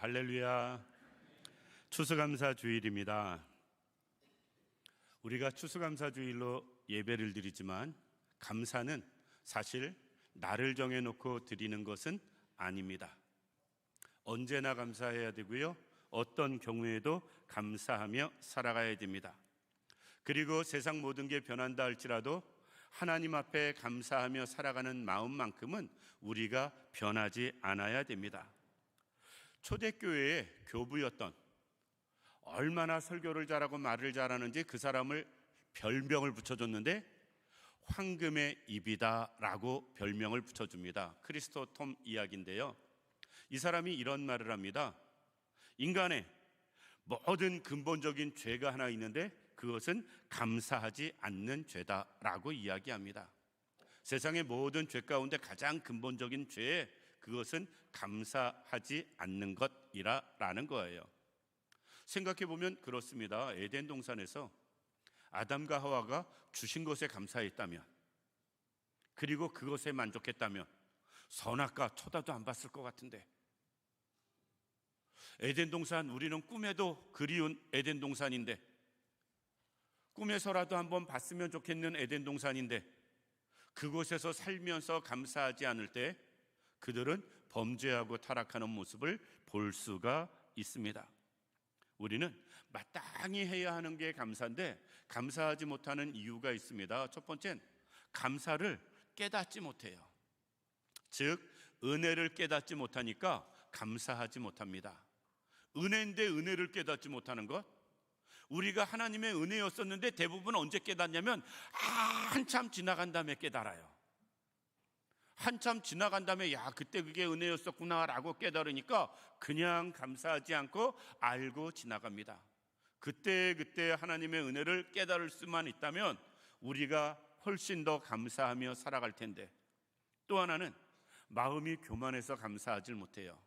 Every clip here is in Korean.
할렐루야. 추수감사 주일입니다. 우리가 추수감사 주일로 예배를 드리지만 감사는 사실 날을 정해놓고 드리는 것은 아닙니다. 언제나 감사해야 되고요, 어떤 경우에도 감사하며 살아가야 됩니다. 그리고 세상 모든 게 변한다 할지라도 하나님 앞에 감사하며 살아가는 마음만큼은 우리가 변하지 않아야 됩니다. 초대교회의 교부였던, 얼마나 설교를 잘하고 말을 잘하는지 그 사람을 별명을 붙여줬는데 황금의 입이다 라고 별명을 붙여줍니다. 크리스토톰 이야기인데요, 이 사람이 이런 말을 합니다. 인간의 모든 근본적인 죄가 하나 있는데 그것은 감사하지 않는 죄다 라고 이야기합니다. 세상의 모든 죄 가운데 가장 근본적인 죄, 그것은 감사하지 않는 것이라는 거예요. 생각해보면 그렇습니다. 에덴 동산에서 아담과 하와가 주신 것에 감사했다면, 그리고 그것에 만족했다면 선악과 쳐다도 안 봤을 것 같은데, 에덴 동산, 우리는 꿈에도 그리운 에덴 동산인데, 꿈에서라도 한번 봤으면 좋겠는 에덴 동산인데, 그곳에서 살면서 감사하지 않을 때 그들은 범죄하고 타락하는 모습을 볼 수가 있습니다. 우리는 마땅히 해야 하는 게 감사인데 감사하지 못하는 이유가 있습니다. 첫 번째는 감사를 깨닫지 못해요. 즉, 은혜를 깨닫지 못하니까 감사하지 못합니다. 은혜인데 은혜를 깨닫지 못하는 것, 우리가 하나님의 은혜였었는데 대부분 언제 깨닫냐면 한참 지나간 다음에 깨달아요. 한참 지나간 다음에 그때 그게 은혜였었구나 라고 깨달으니까 그냥 감사하지 않고 알고 지나갑니다. 그때 하나님의 은혜를 깨달을 수만 있다면 우리가 훨씬 더 감사하며 살아갈 텐데, 또 하나는 마음이 교만해서 감사하지 못해요.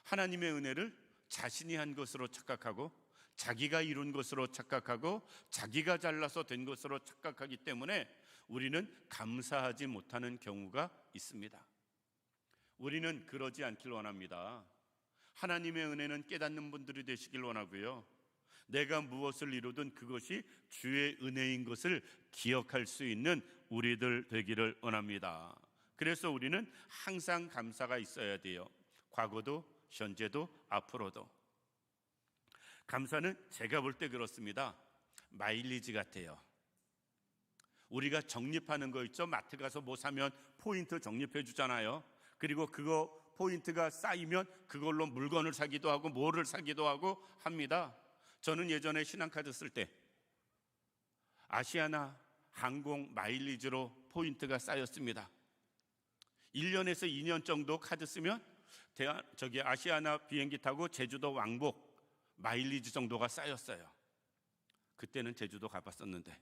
하나님의 은혜를 자신이 한 것으로 착각하고, 자기가 이룬 것으로 착각하고, 자기가 잘나서 된 것으로 착각하기 때문에 우리는 감사하지 못하는 경우가 있습니다. 우리는 그러지 않길 원합니다. 하나님의 은혜는 깨닫는 분들이 되시길 원하고요, 내가 무엇을 이루든 그것이 주의 은혜인 것을 기억할 수 있는 우리들 되기를 원합니다. 그래서 우리는 항상 감사가 있어야 돼요. 과거도, 현재도, 앞으로도. 감사는 제가 볼 때 그렇습니다. 마일리지 같아요. 우리가 적립하는 거 있죠? 마트 가서 뭐 사면 포인트 적립해 주잖아요. 그리고 그거 포인트가 쌓이면 그걸로 물건을 사기도 하고 뭐를 사기도 하고 합니다. 저는 예전에 신한카드 쓸 때 아시아나 항공 마일리지로 포인트가 쌓였습니다. 1년에서 2년 정도 카드 쓰면 아시아나 비행기 타고 제주도 왕복 마일리지 정도가 쌓였어요. 그때는 제주도 가봤었는데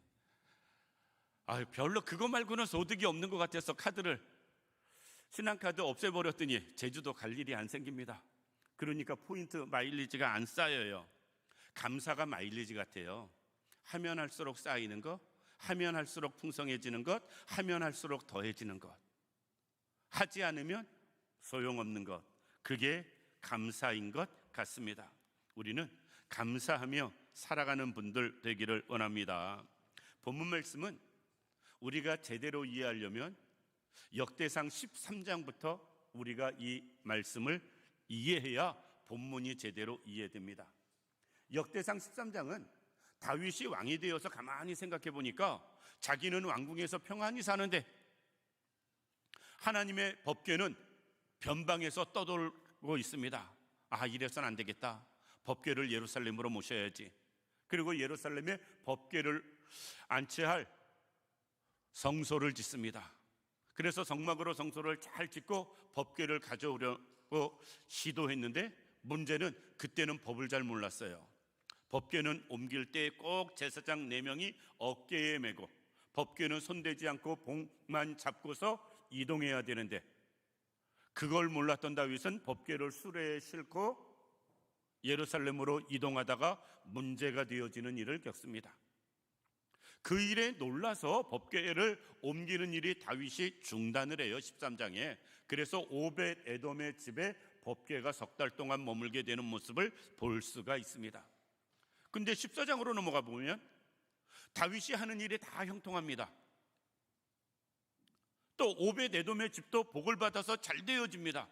별로 그거 말고는 소득이 없는 것 같아서 카드를, 신한카드 없애버렸더니 제주도 갈 일이 안 생깁니다. 그러니까 포인트 마일리지가 안 쌓여요. 감사가 마일리지 같아요. 하면 할수록 쌓이는 것, 하면 할수록 풍성해지는 것, 하면 할수록 더해지는 것, 하지 않으면 소용없는 것, 그게 감사인 것 같습니다. 우리는 감사하며 살아가는 분들 되기를 원합니다. 본문 말씀은 우리가 제대로 이해하려면 역대상 13장부터 우리가 이 말씀을 이해해야 본문이 제대로 이해됩니다. 역대상 13장은 다윗이 왕이 되어서 가만히 생각해 보니까 자기는 왕궁에서 평안히 사는데 하나님의 법궤는 변방에서 떠돌고 있습니다. 이래서는 안 되겠다. 법궤를 예루살렘으로 모셔야지. 그리고 예루살렘에 법궤를 안치할 성소를 짓습니다. 그래서 성막으로 성소를 잘 짓고 법궤를 가져오려고 시도했는데, 문제는 그때는 법을 잘 몰랐어요. 법궤는 옮길 때 꼭 제사장 4명이 어깨에 메고 법궤는 손대지 않고 봉만 잡고서 이동해야 되는데, 그걸 몰랐던 다윗은 법궤를 수레에 싣고 예루살렘으로 이동하다가 문제가 되어지는 일을 겪습니다. 그 일에 놀라서 법궤를 옮기는 일이 다윗이 중단을 해요. 13장에. 그래서 오벳 에돔의 집에 법궤가 석 달 동안 머물게 되는 모습을 볼 수가 있습니다. 근데 14장으로 넘어가 보면 다윗이 하는 일이 다 형통합니다. 또 오벳에돔의 집도 복을 받아서 잘 되어집니다.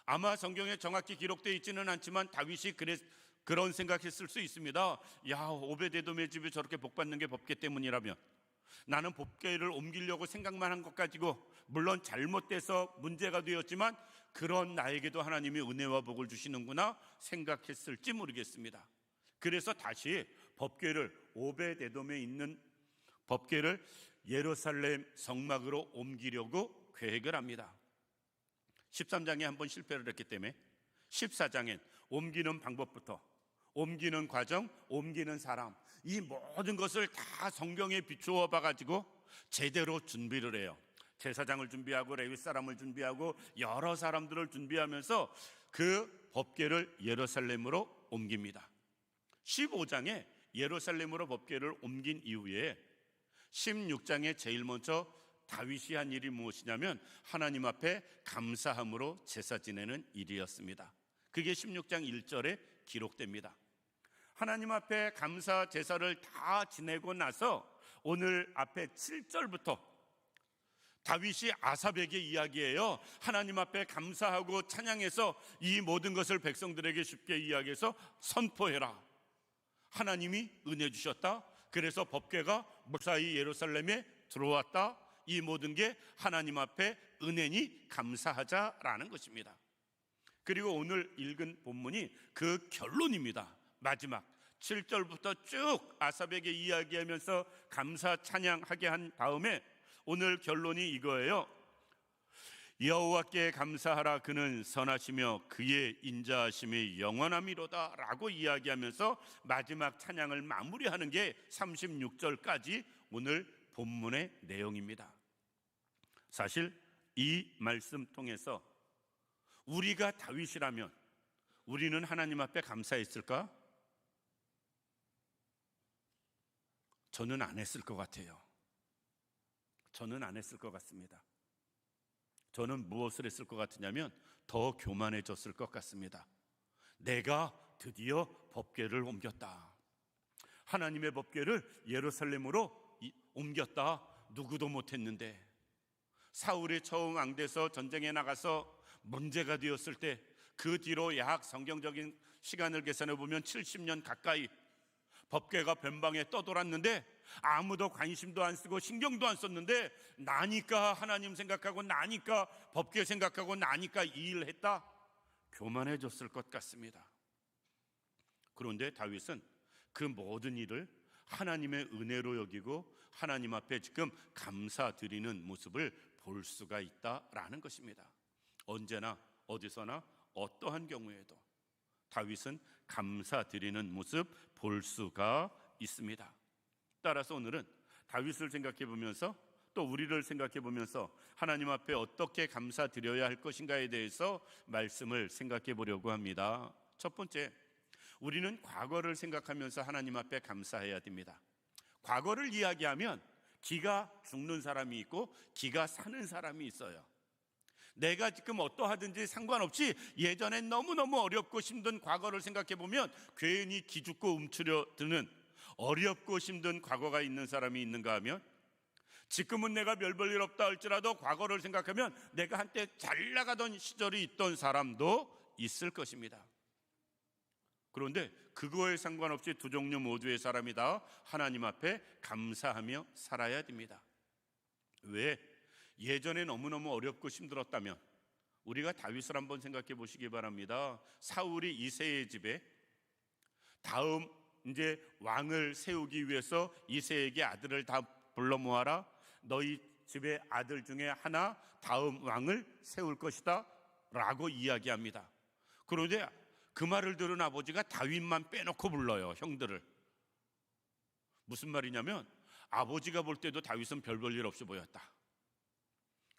아마 성경에 정확히 기록되어 있지는 않지만 다윗이 그런 생각했을 수 있습니다. 야, 오벳에돔의 집이 저렇게 복받는 게 법궤 때문이라면 나는 법궤를 옮기려고 생각만 한 것 가지고 물론 잘못돼서 문제가 되었지만 그런 나에게도 하나님이 은혜와 복을 주시는구나 생각했을지 모르겠습니다. 그래서 다시 법궤를 오벳에돔에 있는 법궤를 예루살렘 성막으로 옮기려고 계획을 합니다. 13장에 한번 실패를 했기 때문에 14장엔 옮기는 방법부터 옮기는 과정, 옮기는 사람, 이 모든 것을 다 성경에 비추어 봐가지고 제대로 준비를 해요. 제사장을 준비하고 레위 사람을 준비하고 여러 사람들을 준비하면서 그 법궤를 예루살렘으로 옮깁니다. 15장에 예루살렘으로 법궤를 옮긴 이후에 16장에 제일 먼저 다윗이 한 일이 무엇이냐면 하나님 앞에 감사함으로 제사 지내는 일이었습니다. 그게 16장 1절에 기록됩니다. 하나님 앞에 감사 제사를 다 지내고 나서 오늘 앞에 7절부터 다윗이 아삽에게 이야기해요. 하나님 앞에 감사하고 찬양해서 이 모든 것을 백성들에게 쉽게 이야기해서 선포해라. 하나님이 은혜 주셨다. 그래서 법궤가 무사히 예루살렘에 들어왔다. 이 모든 게 하나님 앞에 은혜니 감사하자라는 것입니다. 그리고 오늘 읽은 본문이 그 결론입니다. 마지막 7절부터 쭉 아삽에게 이야기하면서 감사 찬양하게 한 다음에 오늘 결론이 이거예요. 여호와께 감사하라. 그는 선하시며 그의 인자하심이 영원함이로다 라고 이야기하면서 마지막 찬양을 마무리하는 게 36절까지 오늘 본문의 내용입니다. 사실 이 말씀 통해서 우리가 다윗이라면 우리는 하나님 앞에 감사했을까? 저는 안 했을 것 같아요. 저는 안 했을 것 같습니다. 저는 무엇을 했을 것 같으냐면 더 교만해졌을 것 같습니다. 내가 드디어 법궤를 옮겼다. 하나님의 법궤를 예루살렘으로 옮겼다. 누구도 못했는데 사울이 처음 왕돼서 전쟁에 나가서 문제가 되었을 때 그 뒤로 약 성경적인 시간을 계산해 보면 70년 가까이 법궤가 변방에 떠돌았는데 아무도 관심도 안 쓰고 신경도 안 썼는데 나니까 하나님 생각하고 나니까 법궤 생각하고 나니까 이 일을 했다. 교만해졌을 것 같습니다. 그런데 다윗은 그 모든 일을 하나님의 은혜로 여기고 하나님 앞에 지금 감사드리는 모습을 볼 수가 있다라는 것입니다. 언제나 어디서나 어떠한 경우에도 다윗은 감사드리는 모습 볼 수가 있습니다. 따라서 오늘은 다윗을 생각해 보면서 또 우리를 생각해 보면서 하나님 앞에 어떻게 감사드려야 할 것인가에 대해서 말씀을 생각해 보려고 합니다. 첫 번째, 우리는 과거를 생각하면서 하나님 앞에 감사해야 됩니다. 과거를 이야기하면 기가 죽는 사람이 있고 기가 사는 사람이 있어요. 내가 지금 어떠하든지 상관없이 예전에 너무너무 어렵고 힘든 과거를 생각해 보면 괜히 기죽고 움츠려 드는 어렵고 힘든 과거가 있는 사람이 있는가 하면 지금은 내가 별 볼 일 없다 할지라도 과거를 생각하면 내가 한때 잘 나가던 시절이 있던 사람도 있을 것입니다. 그런데 그거에 상관없이 두 종류 모두의 사람이 다 하나님 앞에 감사하며 살아야 됩니다. 왜? 예전에 너무너무 어렵고 힘들었다면 우리가 다윗을 한번 생각해 보시기 바랍니다. 사울이 이새의 집에 다음 이제 왕을 세우기 위해서 이새에게 아들을 다 불러 모아라. 너희 집의 아들 중에 하나 다음 왕을 세울 것이다 라고 이야기합니다. 그런데 그 말을 들은 아버지가 다윗만 빼놓고 불러요. 형들을. 무슨 말이냐면 아버지가 볼 때도 다윗은 별 볼 일 없이 보였다.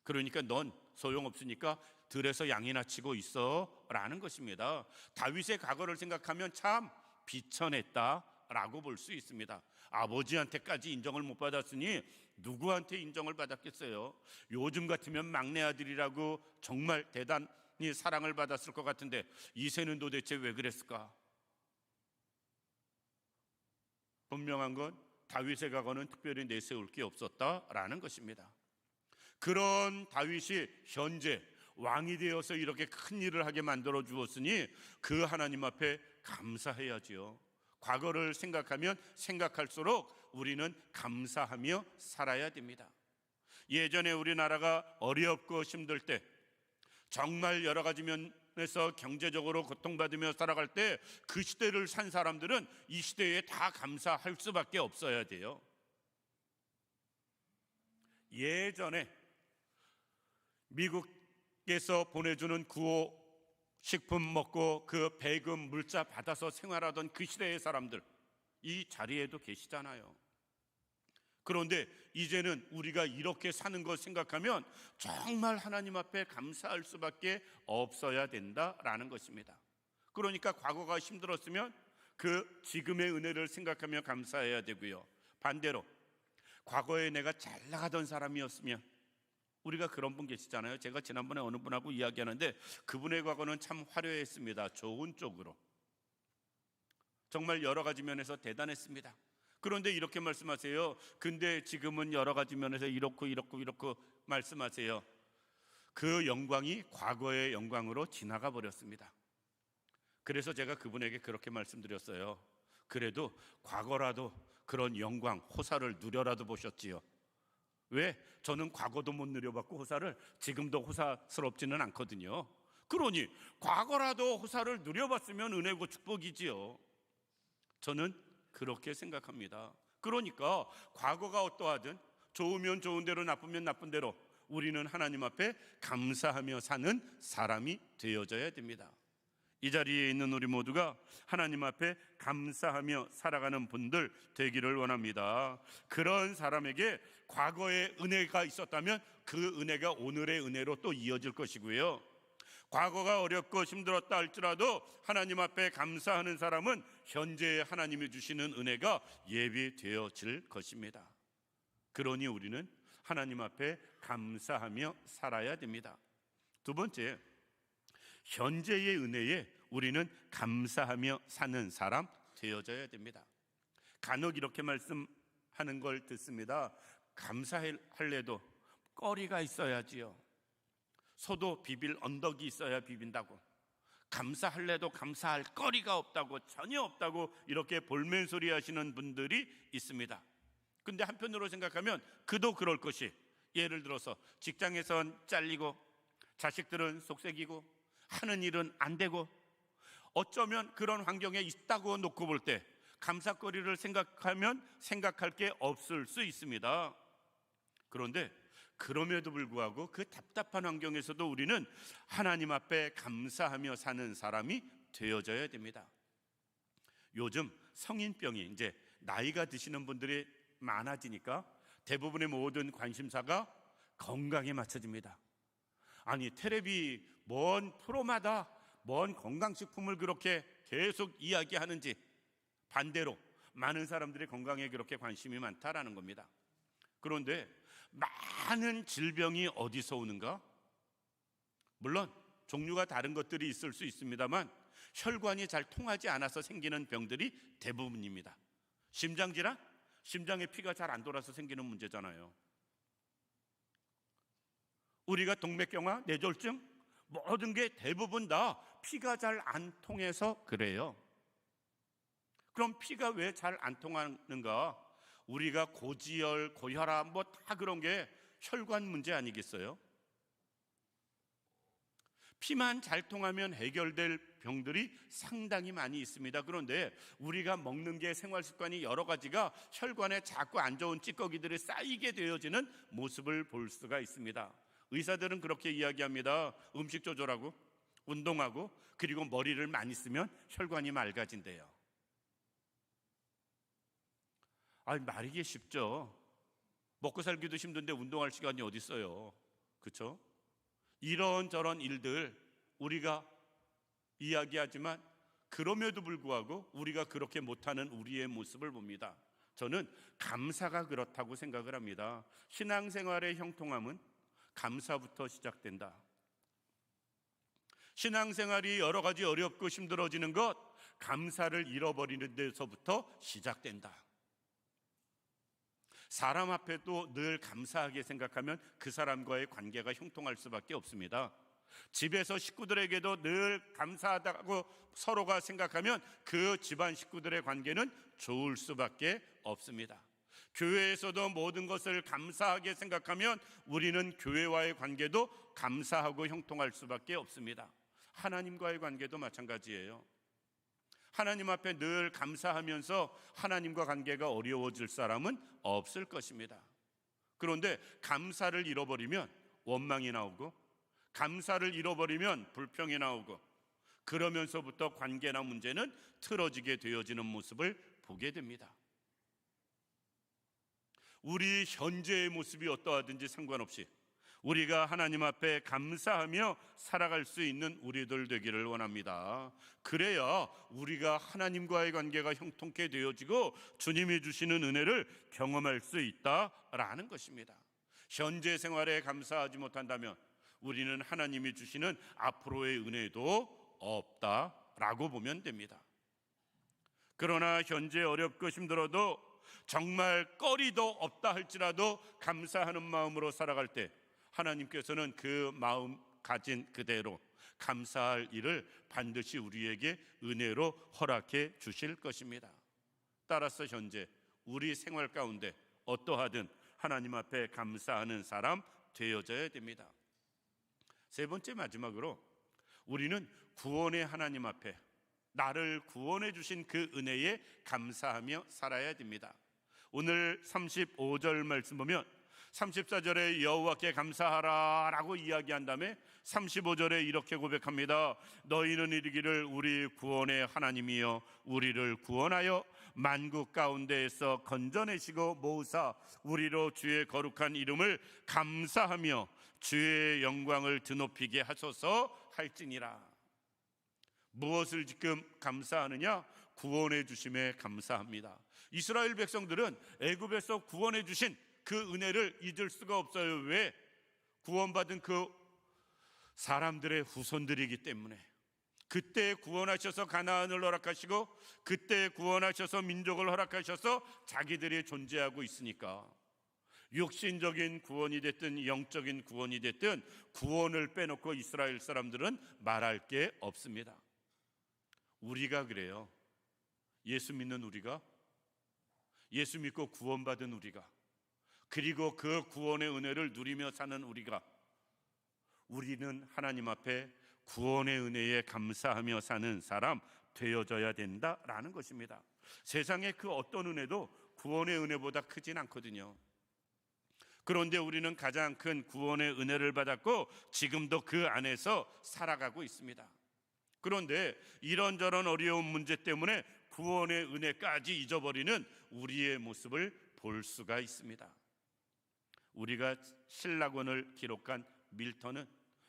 그러니까 넌 소용없으니까 들에서 양이나 치고 있어 라는 것입니다. 다윗의 과거를 생각하면 참 비천했다라고 볼 수 있습니다. 아버지한테까지 인정을 못 받았으니 누구한테 인정을 받았겠어요. 요즘 같으면 막내 아들이라고 정말 나단이 사랑을 받았을 것 같은데 이새는 도대체 왜 그랬을까? 분명한 건 다윗의 과거는 특별히 내세울 게 없었다라는 것입니다. 그런 다윗이 현재 왕이 되어서 이렇게 큰 일을 하게 만들어 주었으니 그 하나님 앞에 감사해야지요. 과거를 생각하면 생각할수록 우리는 감사하며 살아야 됩니다. 예전에 우리나라가 어렵고 힘들 때, 정말 여러 가지 면에서 경제적으로 고통받으며 살아갈 때 그 시대를 산 사람들은 이 시대에 다 감사할 수밖에 없어야 돼요. 예전에 미국에서 보내주는 구호 식품 먹고 그 배금 물자 받아서 생활하던 그 시대의 사람들, 이 자리에도 계시잖아요. 그런데 이제는 우리가 이렇게 사는 것 생각하면 정말 하나님 앞에 감사할 수밖에 없어야 된다라는 것입니다. 그러니까 과거가 힘들었으면 그 지금의 은혜를 생각하며 감사해야 되고요. 반대로 과거에 내가 잘 나가던 사람이었으면, 우리가 그런 분 계시잖아요. 제가 지난번에 어느 분하고 이야기하는데 그분의 과거는 참 화려했습니다. 좋은 쪽으로. 정말 여러 가지 면에서 대단했습니다. 그런데 이렇게 말씀하세요. 근데 지금은 여러 가지 면에서 이렇고 말씀하세요. 그 영광이 과거의 영광으로 지나가 버렸습니다. 그래서 제가 그분에게 그렇게 말씀드렸어요. 그래도 과거라도 그런 영광, 호사를 누려라도 보셨지요. 왜? 저는 과거도 못 누려봤고 호사를 지금도 호사스럽지는 않거든요. 그러니 과거라도 호사를 누려봤으면 은혜고 축복이지요. 저는 그렇게 생각합니다. 그러니까 과거가 어떠하든 좋으면 좋은 대로 나쁘면 나쁜 대로 우리는 하나님 앞에 감사하며 사는 사람이 되어져야 됩니다. 이 자리에 있는 우리 모두가 하나님 앞에 감사하며 살아가는 분들 되기를 원합니다. 그런 사람에게 과거의 은혜가 있었다면 그 은혜가 오늘의 은혜로 또 이어질 것이고요. 과거가 어렵고 힘들었다 할지라도 하나님 앞에 감사하는 사람은 현재의 하나님이 주시는 은혜가 예비되어질 것입니다. 그러니 우리는 하나님 앞에 감사하며 살아야 됩니다. 두 번째, 현재의 은혜에 우리는 감사하며 사는 사람 되어져야 됩니다. 간혹 이렇게 말씀하는 걸 듣습니다. 감사할래도 거리가 있어야지요. 소도 비빌 언덕이 있어야 비빈다고, 감사할래도 감사할 거리가 없다고, 전혀 없다고 이렇게 볼멘소리 하시는 분들이 있습니다. 근데 한편으로 생각하면 그도 그럴 것이, 예를 들어서 직장에선 잘리고 자식들은 속색이고 하는 일은 안 되고 어쩌면 그런 환경에 있다고 놓고 볼 때 감사거리를 생각하면 생각할 게 없을 수 있습니다. 그런데 그럼에도 불구하고 그 답답한 환경에서도 우리는 하나님 앞에 감사하며 사는 사람이 되어져야 됩니다. 요즘 성인병이 이제 나이가 드시는 분들이 많아지니까 대부분의 모든 관심사가 건강에 맞춰집니다. 아니, 텔레비 뭔 프로마다 뭔 건강식품을 그렇게 계속 이야기하는지, 반대로 많은 사람들이 건강에 그렇게 관심이 많다라는 겁니다. 그런데 많은 질병이 어디서 오는가? 물론 종류가 다른 것들이 있을 수 있습니다만 혈관이 잘 통하지 않아서 생기는 병들이 대부분입니다. 심장질환? 심장에 피가 잘 안 돌아서 생기는 문제잖아요. 우리가 동맥경화, 뇌졸중, 모든 게 대부분 다 피가 잘 안 통해서 그래요. 그럼 피가 왜 잘 안 통하는가? 우리가 고지혈, 고혈압 뭐 다 그런 게 혈관 문제 아니겠어요? 피만 잘 통하면 해결될 병들이 상당히 많이 있습니다. 그런데 우리가 먹는 게, 생활 습관이 여러 가지가 혈관에 자꾸 안 좋은 찌꺼기들이 쌓이게 되어지는 모습을 볼 수가 있습니다. 의사들은 그렇게 이야기합니다. 음식 조절하고 운동하고 그리고 머리를 많이 쓰면 혈관이 맑아진대요. 말이기 쉽죠. 먹고 살기도 힘든데 운동할 시간이 어디 있어요. 그렇죠? 이런저런 일들 우리가 이야기하지만 그럼에도 불구하고 우리가 그렇게 못하는 우리의 모습을 봅니다. 저는 감사가 그렇다고 생각을 합니다. 신앙생활의 형통함은 감사부터 시작된다. 신앙생활이 여러 가지 어렵고 힘들어지는 것, 감사를 잃어버리는 데서부터 시작된다. 사람 앞에도 늘 감사하게 생각하면 그 사람과의 관계가 형통할 수밖에 없습니다. 집에서 식구들에게도 늘 감사하다고 서로가 생각하면 그 집안 식구들의 관계는 좋을 수밖에 없습니다. 교회에서도 모든 것을 감사하게 생각하면 우리는 교회와의 관계도 감사하고 형통할 수밖에 없습니다. 하나님과의 관계도 마찬가지예요. 하나님 앞에 늘 감사하면서 하나님과 관계가 어려워질 사람은 없을 것입니다. 그런데 감사를 잃어버리면 원망이 나오고, 감사를 잃어버리면 불평이 나오고, 그러면서부터 관계나 문제는 틀어지게 되어지는 모습을 보게 됩니다. 우리 현재의 모습이 어떠하든지 상관없이 우리가 하나님 앞에 감사하며 살아갈 수 있는 우리들 되기를 원합니다. 그래야 우리가 하나님과의 관계가 형통케 되어지고 주님이 주시는 은혜를 경험할 수 있다라는 것입니다. 현재 생활에 감사하지 못한다면 우리는 하나님이 주시는 앞으로의 은혜도 없다라고 보면 됩니다. 그러나 현재 어렵고 힘들어도 정말 거리도 없다 할지라도 감사하는 마음으로 살아갈 때 하나님께서는 그 마음 가진 그대로 감사할 일을 반드시 우리에게 은혜로 허락해 주실 것입니다. 따라서 현재 우리 생활 가운데 어떠하든 하나님 앞에 감사하는 사람 되어져야 됩니다. 세 번째, 마지막으로 우리는 구원의 하나님 앞에 나를 구원해 주신 그 은혜에 감사하며 살아야 됩니다. 오늘 35절 말씀 보면 34절에 여호와께 감사하라 라고 이야기한 다음에 35절에 이렇게 고백합니다. 너희는 이르기를 우리 구원의 하나님이여 우리를 구원하여 만국 가운데에서 건져내시고 모으사 우리로 주의 거룩한 이름을 감사하며 주의 영광을 드높이게 하소서 할지니라. 무엇을 지금 감사하느냐? 구원해 주심에 감사합니다. 이스라엘 백성들은 애굽에서 구원해 주신 그 은혜를 잊을 수가 없어요. 왜? 구원받은 그 사람들의 후손들이기 때문에. 그때 구원하셔서 가나안을 허락하시고 그때 구원하셔서 민족을 허락하셔서 자기들이 존재하고 있으니까 육신적인 구원이 됐든 영적인 구원이 됐든 구원을 빼놓고 이스라엘 사람들은 말할 게 없습니다. 우리가 그래요. 예수 믿는 우리가, 예수 믿고 구원받은 우리가, 그리고 그 구원의 은혜를 누리며 사는 우리가, 우리는 하나님 앞에 구원의 은혜에 감사하며 사는 사람 되어져야 된다라는 것입니다. 세상의 그 어떤 은혜도 구원의 은혜보다 크진 않거든요. 그런데 우리는 가장 큰 구원의 은혜를 받았고 지금도 그 안에서 살아가고 있습니다. 그런데 이런저런 어려운 문제 때문에 구원의 은혜까지 잊어버리는 우리의 모습을 볼 수가 있습니다. 우리가 신라권을 기록한 밀턴은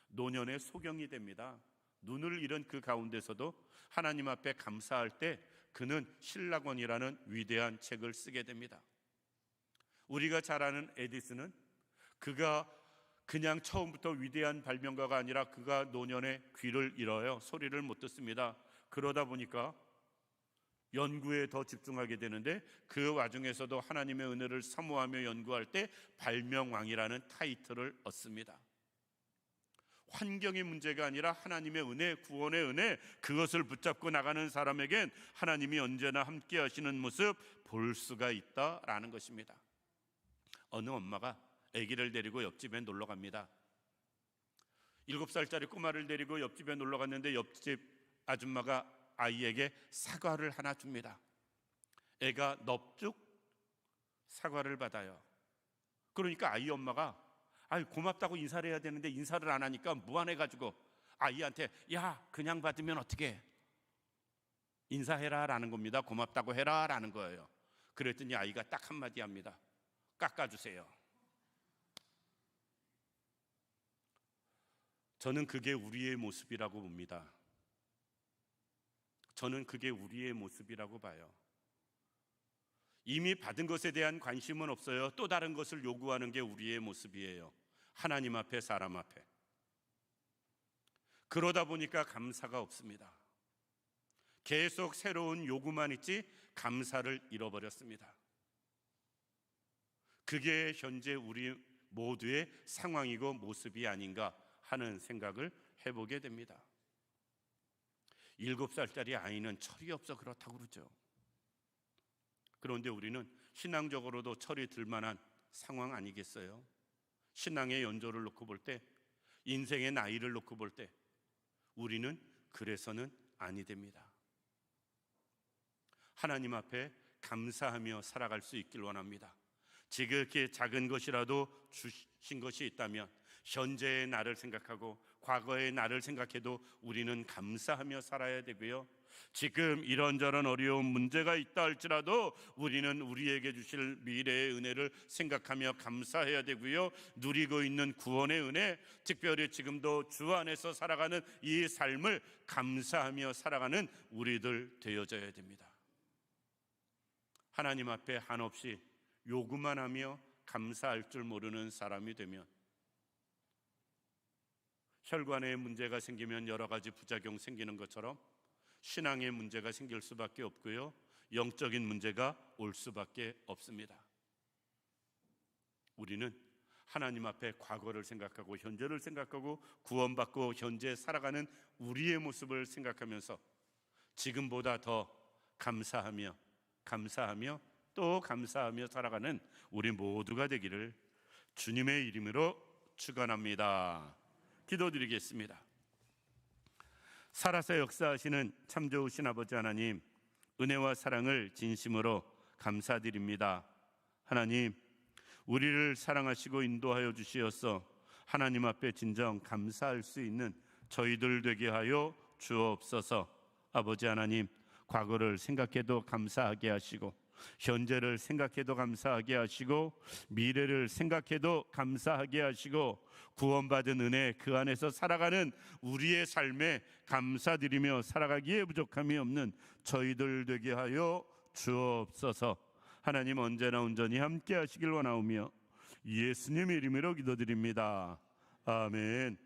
노년의 소경이 됩니다. 눈을 잃은 그 가운데서도 하나님 앞에 감사할 때 그는 신라권이라는 위대한 책을 쓰게 됩니다. 우리가 잘 아는 에디슨은 그가 그냥 처음부터 위대한 발명가가 아니라 그가 노년에 귀를 잃어요. 소리를 못 듣습니다. 그러다 보니까 연구에 더 집중하게 되는데 그 와중에서도 하나님의 은혜를 사모하며 연구할 때 발명왕이라는 타이틀을 얻습니다. 환경의 문제가 아니라 하나님의 은혜, 구원의 은혜, 그것을 붙잡고 나가는 사람에겐 하나님이 언제나 함께 하시는 모습 볼 수가 있다라는 것입니다. 어느 엄마가 아기를 데리고 옆집에 놀러 갑니다. 7살짜리 꼬마를 데리고 옆집에 놀러 갔는데 옆집 아줌마가 아이에게 사과를 하나 줍니다. 애가 넙죽 사과를 받아요. 그러니까 아이 엄마가 고맙다고 인사를 해야 되는데 인사를 안 하니까 무안해가지고 아이한테 야 그냥 받으면 어떻게 인사해라 라는 겁니다. 고맙다고 해라 라는 거예요. 그랬더니 아이가 딱 한마디 합니다. 깎아주세요. 저는 그게 우리의 모습이라고 봅니다. 저는 그게 우리의 모습이라고 봐요. 이미 받은 것에 대한 관심은 없어요. 또 다른 것을 요구하는 게 우리의 모습이에요. 하나님 앞에, 사람 앞에. 그러다 보니까 감사가 없습니다. 계속 새로운 요구만 있지 감사를 잃어버렸습니다. 그게 현재 우리 모두의 상황이고 모습이 아닌가 하는 생각을 해보게 됩니다. 7살짜리 아이는 철이 없어 그렇다고 그러죠. 그런데 우리는 신앙적으로도 철이 들만한 상황 아니겠어요? 신앙의 연조를 놓고 볼 때, 인생의 나이를 놓고 볼 때 우리는 그래서는 아니 됩니다. 하나님 앞에 감사하며 살아갈 수 있길 원합니다. 지극히 작은 것이라도 주신 것이 있다면 현재의 나를 생각하고 과거의 나를 생각해도 우리는 감사하며 살아야 되고요, 지금 이런저런 어려운 문제가 있다 할지라도 우리는 우리에게 주실 미래의 은혜를 생각하며 감사해야 되고요, 누리고 있는 구원의 은혜, 특별히 지금도 주 안에서 살아가는 이 삶을 감사하며 살아가는 우리들 되어져야 됩니다. 하나님 앞에 한없이 요구만 하며 감사할 줄 모르는 사람이 되면 혈관에 문제가 생기면 여러 가지 부작용 생기는 것처럼 신앙에 문제가 생길 수밖에 없고요, 영적인 문제가 올 수밖에 없습니다. 우리는 하나님 앞에 과거를 생각하고 현재를 생각하고 구원받고 현재 살아가는 우리의 모습을 생각하면서 지금보다 더 감사하며 또 감사하며 살아가는 우리 모두가 되기를 주님의 이름으로 축원합니다. 기도드리겠습니다. 살아서 역사하시는 참 좋으신 아버지 하나님, 은혜와 사랑을 진심으로 감사드립니다. 하나님, 우리를 사랑하시고 인도하여 주시어서 하나님 앞에 진정 감사할 수 있는 저희들 되게 하여 주옵소서. 아버지 하나님, 과거를 생각해도 감사하게 하시고 현재를 생각해도 감사하게 하시고 미래를 생각해도 감사하게 하시고 구원받은 은혜 그 안에서 살아가는 우리의 삶에 감사드리며 살아가기에 부족함이 없는 저희들 되게 하여 주옵소서. 하나님, 언제나 온전히 함께 하시길 원하오며 예수님의 이름으로 기도드립니다. 아멘.